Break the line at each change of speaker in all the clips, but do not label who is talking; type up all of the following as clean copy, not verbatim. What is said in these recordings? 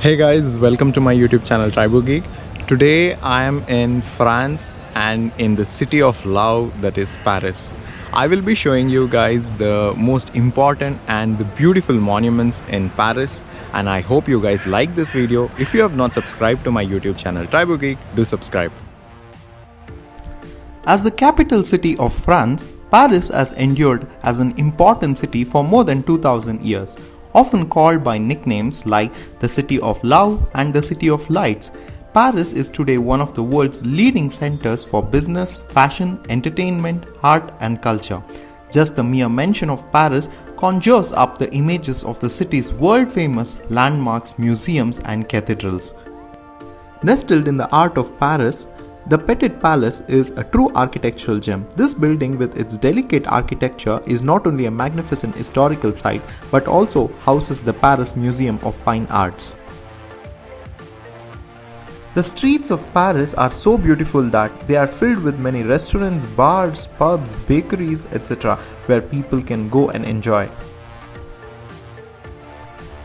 Hey guys, welcome to my YouTube channel Tribal Geek. Today I am in France and in the city of love, that is Paris. I will be showing you guys the most important and the beautiful monuments in Paris, and I hope you guys like this video. If you have not subscribed to my YouTube channel Tribal Geek, do subscribe.
As the capital city of France, Paris has endured as an important city for more than 2000 years, often called by nicknames like the City of Love and the City of Lights. Paris is today one of the world's leading centers for business, fashion, entertainment, art, and culture. Just the mere mention of Paris conjures up the images of the city's world famous landmarks, museums, and cathedrals. Nestled in the heart of Paris, the Petit Palace is a true architectural gem. This building with its delicate architecture is not only a magnificent historical site but also houses the Paris Museum of Fine Arts. The streets of Paris are so beautiful that they are filled with many restaurants, bars, pubs, bakeries, etc. where people can go and enjoy.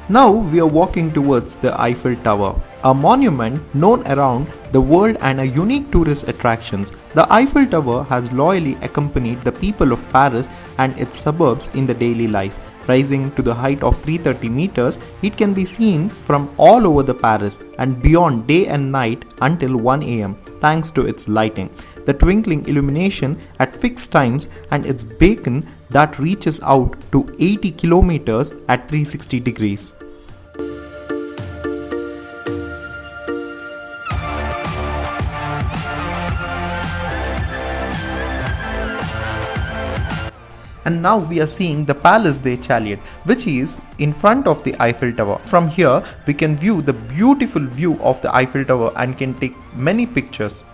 Now we are walking towards the Eiffel Tower, a monument known around the world and a unique tourist attraction. The Eiffel Tower has loyally accompanied the people of Paris and its suburbs in the daily life. Rising to the height of 330 meters, it can be seen from all over the Paris and beyond day and night until 1 am thanks to its lighting, the twinkling illumination at fixed times, and its beacon that reaches out to 80 kilometers at 360 degrees. And now we are seeing the Palace des Chariots, which is in front of the Eiffel Tower. From here we can view the beautiful view of the Eiffel Tower and can take many pictures.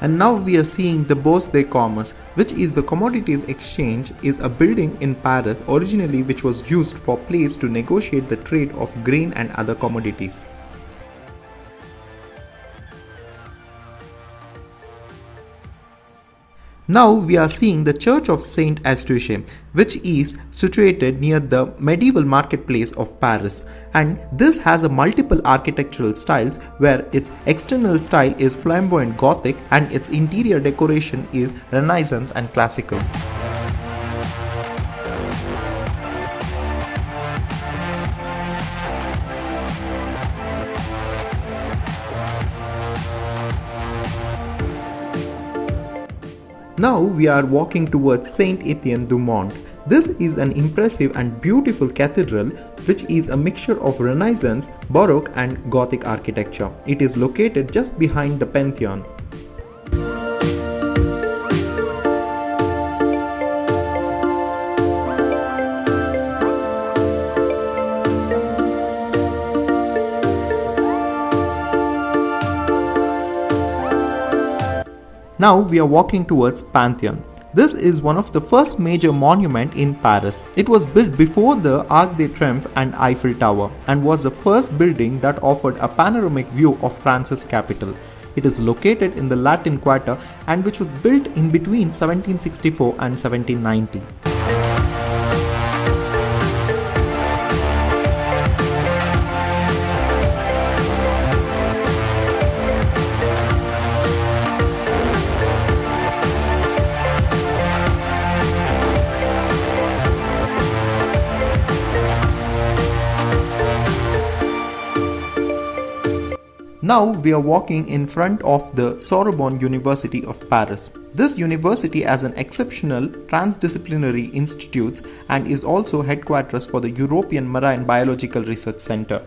And now we are seeing the Bourse de Commerce, which is the commodities exchange, is a building in Paris originally which was used for place to negotiate the trade of grain and other commodities. Now we are seeing the Church of Saint Eustache, which is situated near the medieval marketplace of Paris, and this has a multiple architectural styles where its external style is flamboyant Gothic and its interior decoration is Renaissance and classical. Now we are walking towards Saint Etienne du Mont. This is an impressive and beautiful cathedral which is a mixture of Renaissance, Baroque and Gothic architecture. It is located just behind the Pantheon. Now we are walking towards Pantheon. This is one of the first major monument in Paris. It was built before the Arc de Triomphe and Eiffel Tower and was the first building that offered a panoramic view of France's capital. It is located in the Latin Quarter and which was built in between 1764 and 1790. Now we are walking in front of the Sorbonne University of Paris. This university has an exceptional transdisciplinary institute and is also headquarters for the European Marine Biological Research Center.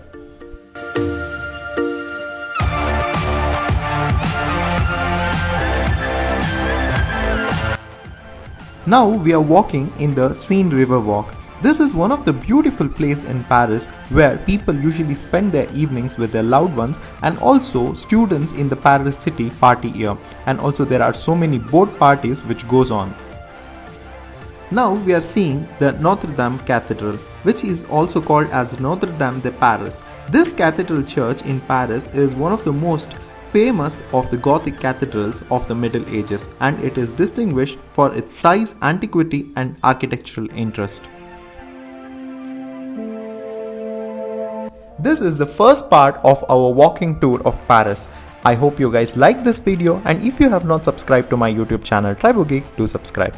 Now we are walking in the Seine River Walk. This is one of the beautiful places in Paris where people usually spend their evenings with their loved ones, and also students in the Paris city party here, and also there are so many boat parties which goes on. Now we are seeing the Notre Dame Cathedral, which is also called as Notre Dame de Paris. This cathedral church in Paris is one of the most famous of the Gothic cathedrals of the Middle Ages, and it is distinguished for its size, antiquity and architectural interest. This is the first part of our walking tour of Paris. I hope you guys like this video, and if you have not subscribed to my YouTube channel Tribu Geek, do subscribe.